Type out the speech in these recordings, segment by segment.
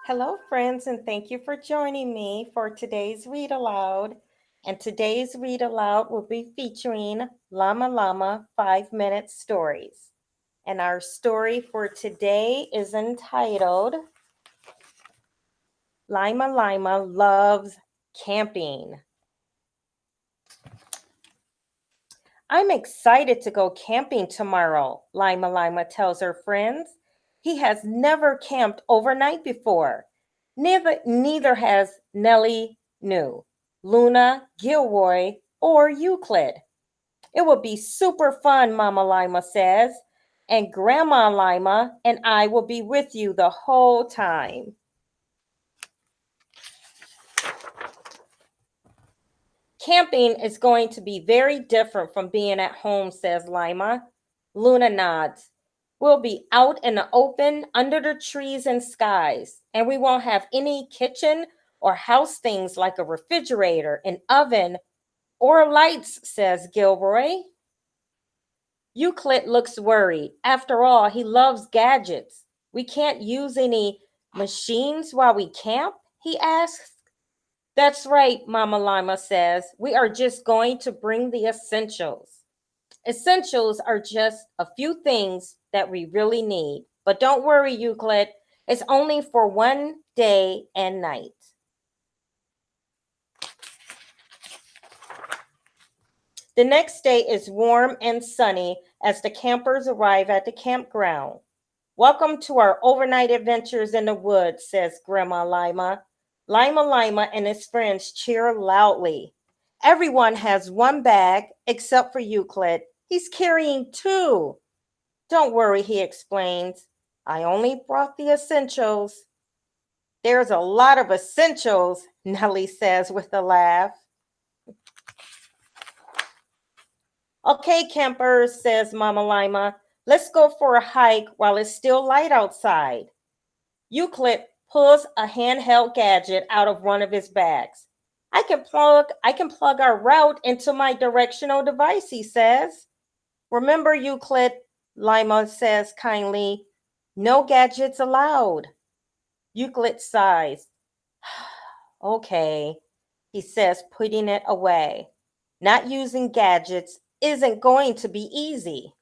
Hello, friends, and thank you for joining me for today's Read Aloud. And today's Read Aloud will be featuring Llama Llama 5-Minute Stories. And our story for today is entitled Llama Llama Loves Camping. I'm excited to go camping tomorrow, Llama Llama tells her friends. He has never camped overnight before. Neither has Nellie New, Luna, Gilroy, or Euclid. It will be super fun, Mama Llama says, and Grandma Llama and I will be with you the whole time. Camping is going to be very different from being at home, says Lima. Luna nods. We'll be out in the open under the trees and skies, and we won't have any kitchen or house things like a refrigerator, an oven, or lights, says Gilroy. Euclid looks worried. After all, he loves gadgets. We can't use any machines while we camp, he asks. That's right, Mama Lima says. We are just going to bring the essentials. Essentials are just a few things that we really need. But don't worry, Euclid. It's only for one day and night. The next day is warm and sunny as the campers arrive at the campground. Welcome to our overnight adventures in the woods, says Grandma Lima. Lima and his friends cheer loudly. Everyone has one bag except for Euclid. He's carrying two. Don't worry, he explains. I only brought the essentials. There's a lot of essentials, Nellie says with a laugh. Okay, campers, says Mama Lima. Let's go for a hike while it's still light outside. Euclid pulls a handheld gadget out of one of his bags. I can plug our route into my directional device, he says. Remember, Euclid, Lima says kindly, no gadgets allowed. Euclid sighs. Okay, he says, putting it away. Not using gadgets isn't going to be easy.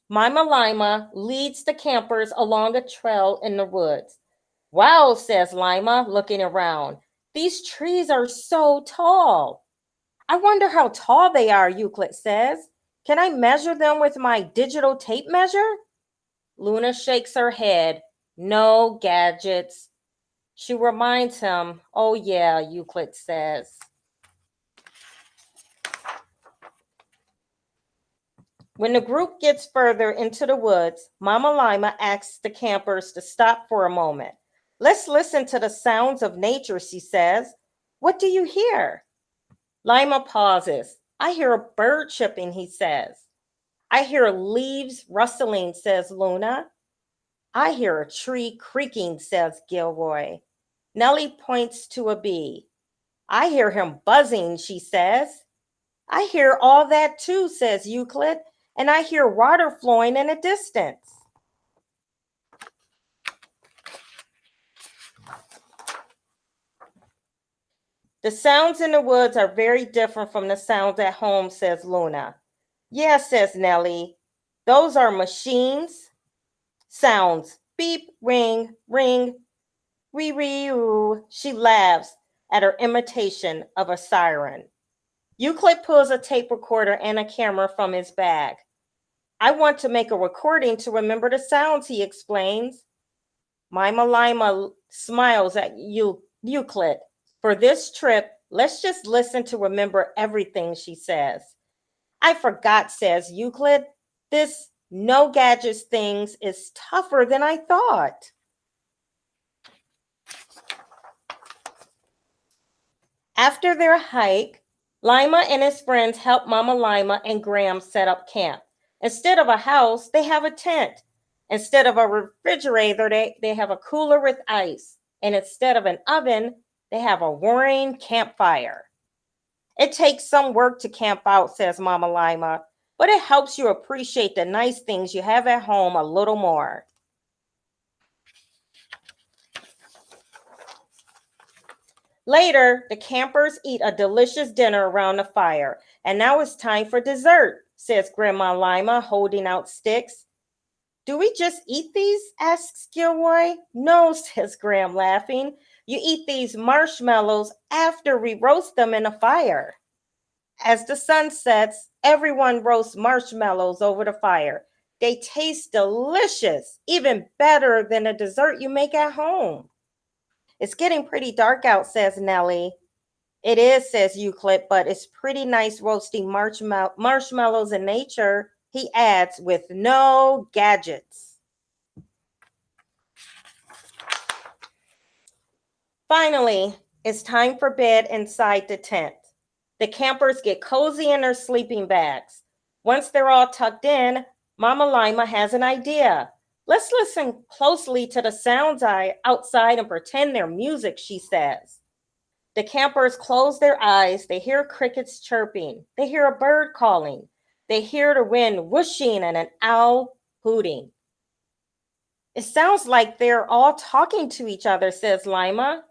Mama Lima leads the campers along a trail in the woods. Wow, says Lima, looking around. These trees are so tall. I wonder how tall they are, Euclid says. Can I measure them with my digital tape measure? Luna shakes her head. No gadgets. She reminds him, oh yeah, Euclid says. When the group gets further into the woods, Mama Lima asks the campers to stop for a moment. Let's listen to the sounds of nature, she says. What do you hear? Lima pauses. I hear a bird chirping, he says. I hear leaves rustling, says Luna. I hear a tree creaking, says Gilroy. Nellie points to a bee. I hear him buzzing, she says. I hear all that too, says Euclid, and I hear water flowing in the distance. The sounds in the woods are very different from the sounds at home, says Luna. Yes, says Nellie. Those are machines. Sounds. Beep, ring, ring, wee-wee-oo. She laughs at her imitation of a siren. Euclid pulls a tape recorder and a camera from his bag. I want to make a recording to remember the sounds, he explains. Mama Lima smiles at Euclid. For this trip, let's just listen to remember everything, she says. I forgot, says Euclid. This no gadgets things is tougher than I thought. After their hike, Lima and his friends help Mama Lima and Graham set up camp. Instead of a house, they have a tent. Instead of a refrigerator, they have a cooler with ice. And instead of an oven, they have a roaring campfire. It takes some work to camp out, says Mama Lima, but it helps you appreciate the nice things you have at home a little more. Later, the campers eat a delicious dinner around the fire. And now it's time for dessert, says Grandma Llama, holding out sticks. Do we just eat these? Asks Gilroy. No, says Graham, laughing. You eat these marshmallows after we roast them in a fire. As the sun sets, everyone roasts marshmallows over the fire. They taste delicious, even better than a dessert you make at home. It's getting pretty dark out, says Nellie. It is, says Euclid, but it's pretty nice roasting marshmallows in nature, he adds, with no gadgets. Finally, it's time for bed inside the tent. The campers get cozy in their sleeping bags. Once they're all tucked in, Mama Llama has an idea. Let's listen closely to the sounds outside and pretend they're music, she says. The campers close their eyes. They hear crickets chirping. They hear a bird calling. They hear the wind whooshing and an owl hooting. It sounds like they're all talking to each other, says Llama.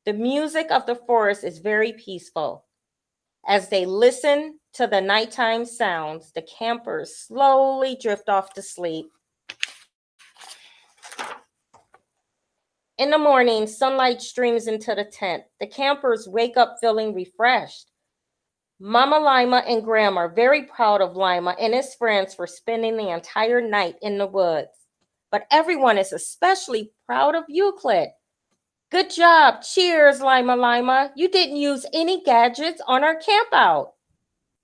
The music of the forest is very peaceful. As they listen to the nighttime sounds, the campers slowly drift off to sleep. In the morning, sunlight streams into the tent. The campers wake up feeling refreshed. Mama Llama and Grandma are very proud of Llama and his friends for spending the entire night in the woods. But everyone is especially proud of Euclid. Good job. Cheers, Llama Llama. You didn't use any gadgets on our camp out.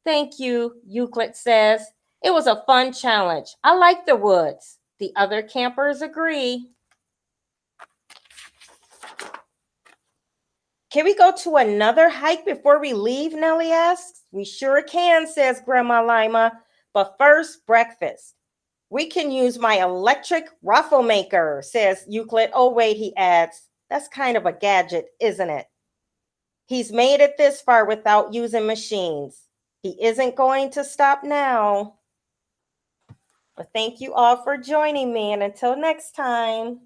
Thank you, Euclid says. It was a fun challenge. I like the woods. The other campers agree. Can we go to another hike before we leave, Nellie asks. We sure can, says Grandma Llama. But first, breakfast. We can use my electric waffle maker, says Euclid. Oh, wait, he adds. That's kind of a gadget, isn't it? He's made it this far without using machines. He isn't going to stop now. Well, thank you all for joining me, and until next time.